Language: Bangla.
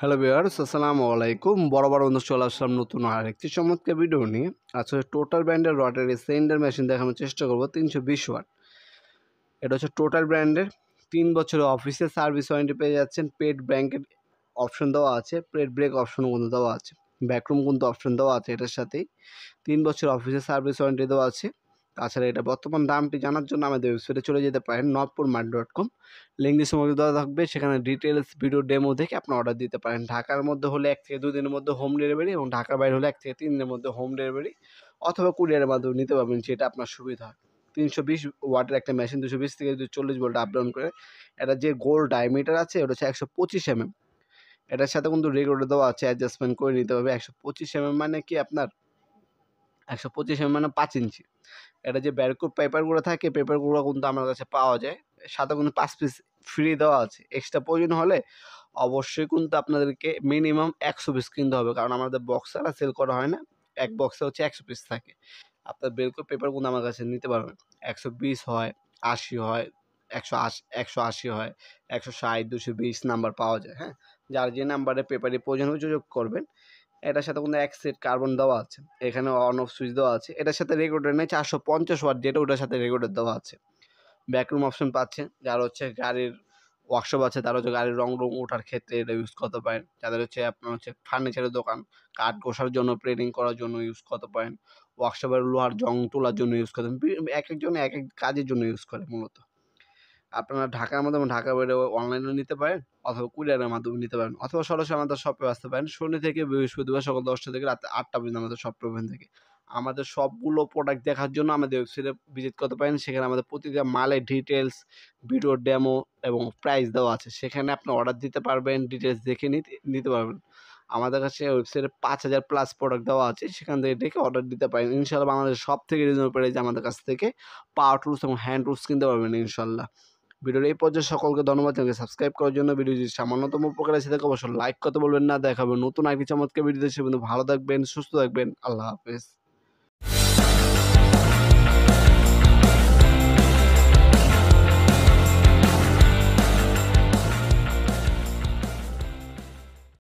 হ্যালো ভিউয়ার্স, আসসালামু আলাইকুম। বরাবর বন্ধু চলে আসলাম নতুন আরেকটি চমৎকার ভিডিও নিয়ে। আজকে টোটাল ব্র্যান্ডের রটারি সেন্ডার মেশিন দেখানোর চেষ্টা করব 320 ওয়াট। এটা হচ্ছে টোটাল ব্র্যান্ডের 3 বছরের অফিসের সার্ভিস ওয়ারেন্টি পেয়ে যাচ্ছেন। পেড ব্র্যাঙ্কের অপশন দেওয়া আছে, পেড ব্রেক অপশনও কিন্তু দেওয়া আছে, ব্যাকরুম কিন্তু অপশন দেওয়া আছে। এটার সাথেই 3 বছর অফিসের সার্ভিস ওয়ারেন্টি দেওয়া আছে। তাছাড়া এটা বর্তমান দামটি জানার জন্য আমাদের ওয়েবসাইটে চলে যেতে পারেন nordpurmart.com। লিঙ্ক ডিসক্রিপশনে দেওয়া থাকবে, সেখানে ডিটেলস ভিডিও ডেমো দেখে আপনি অর্ডার দিতে পারেন। ঢাকার মধ্যে হলে 1 থেকে 2 দিনের মধ্যে হোম ডেলিভারি, এবং ঢাকার বাইরে হলে 1 থেকে 3 দিনের মধ্যে হোম ডেলিভারি অথবা কুরিয়ারের মাধ্যমে নিতে পারবেন, যেটা আপনার সুবিধা হয়। 320 ওয়াটের একটা মেশিন 220 থেকে 240 ভোল্ট আপ ডাউন করে। এটা যে গোল ডায়ামিটার আছে ওটা হচ্ছে 125 mm। এটার সাথে কিন্তু রেগুলেটর দেওয়া আছে, অ্যাডজাস্টমেন্ট করে নিতে হবে। 125 mm মানে কি আপনার 125 mm মানে 5 ইঞ্চি। এটা যে ব্যারকোড পেপারগুলো থাকে, পেপারগুলো কিন্তু আমার কাছে পাওয়া যায়। সাথে কিন্তু 5 পিস ফ্রি দেওয়া আছে। এক্সট্রা প্রয়োজন হলে অবশ্যই কিন্তু আপনাদেরকে মিনিমাম 100 পিস কিনতে হবে, কারণ আমাদের বক্স ছাড়া সেল করা হয় না। এক বক্সে হচ্ছে 100 পিস থাকে। আপনার ব্যারকোড পেপার কিন্তু আমার কাছে নিতে পারবেন। 120 হয়, 80 হয়, 180 হয়, 160, 220 নাম্বার পাওয়া যায়। হ্যাঁ, যার যে নাম্বারে পেপারের প্রয়োজন হবে যোগাযোগ করবেন। এটার সাথে কিন্তু এক সেট কার্বন দেওয়া আছে, এখানে অন অফ সুইচ দেওয়া আছে। এটার সাথে রেগুলেটর নেই, 450 ওয়াট যেটা, ওটার সাথে রেগুলেটর দেওয়া আছে। ব্যাকরুম অপশন পাচ্ছেন, যার হচ্ছে গাড়ির ওয়ার্কশপ আছে, তারা হচ্ছে গাড়ির রং ওঠার ক্ষেত্রে এটা ইউজ করতে পারেন। যাদের হচ্ছে আপনার হচ্ছে ফার্নিচারের দোকান, কাঠ ঘষার জন্য, প্লেটিং করার জন্য ইউজ করতে পারেন। ওয়ার্কশপের লোহার জং তোলার জন্য ইউজ করতে পারেন। এক একজন এক এক কাজের জন্য ইউজ করে মূলত। আপনারা ঢাকার মধ্যে এবং ঢাকার বাইরে অনলাইনেও নিতে পারেন, অথবা কুরিয়ারের মাধ্যমে নিতে পারেন, অথবা সরাসরি আমাদের শপে আসতে পারেন। শনি থেকে বৃহস্পতিবার সকাল 10টা থেকে রাত 8টা পর্যন্ত আমাদের শপটা ওপেন থাকে। আমাদের সবগুলো প্রোডাক্ট দেখার জন্য আমাদের ওয়েবসাইটে ভিজিট করতে পারেন। সেখানে আমাদের প্রতিটা মালের ডিটেলস, ভিডিও ডেমো এবং প্রাইস দেওয়া আছে। সেখানে আপনি অর্ডার দিতে পারবেন, ডিটেলস দেখে নিতে পারবেন। আমাদের কাছে ওয়েবসাইটে 5000 প্লাস প্রোডাক্ট দেওয়া আছে, সেখান থেকে দেখে অর্ডার দিতে পারেন। ইনশাআল্লাহ বাংলাদেশের সবথেকে রিজনেবল প্রাইসে আমাদের কাছ থেকে পাওয়ার টুলস এবং হ্যান্ড টুলস কিনতে পারবেন ইনশাআল্লাহ। ভিডিওর এই পর্যায়ে সকলকে ধন্যবাদ। চ্যানেলকে সাবস্ক্রাইব করার জন্য। ভিডিও যদি সামান্যতম উপকার এসে থাকে অবশ্যই লাইক করতে বলবেন না। দেখা হবে নতুন আরেকটি চমৎকার ভিডিওতে। সে কিন্তু ভালো থাকবেন, সুস্থ থাকবেন। আল্লাহ হাফেজ।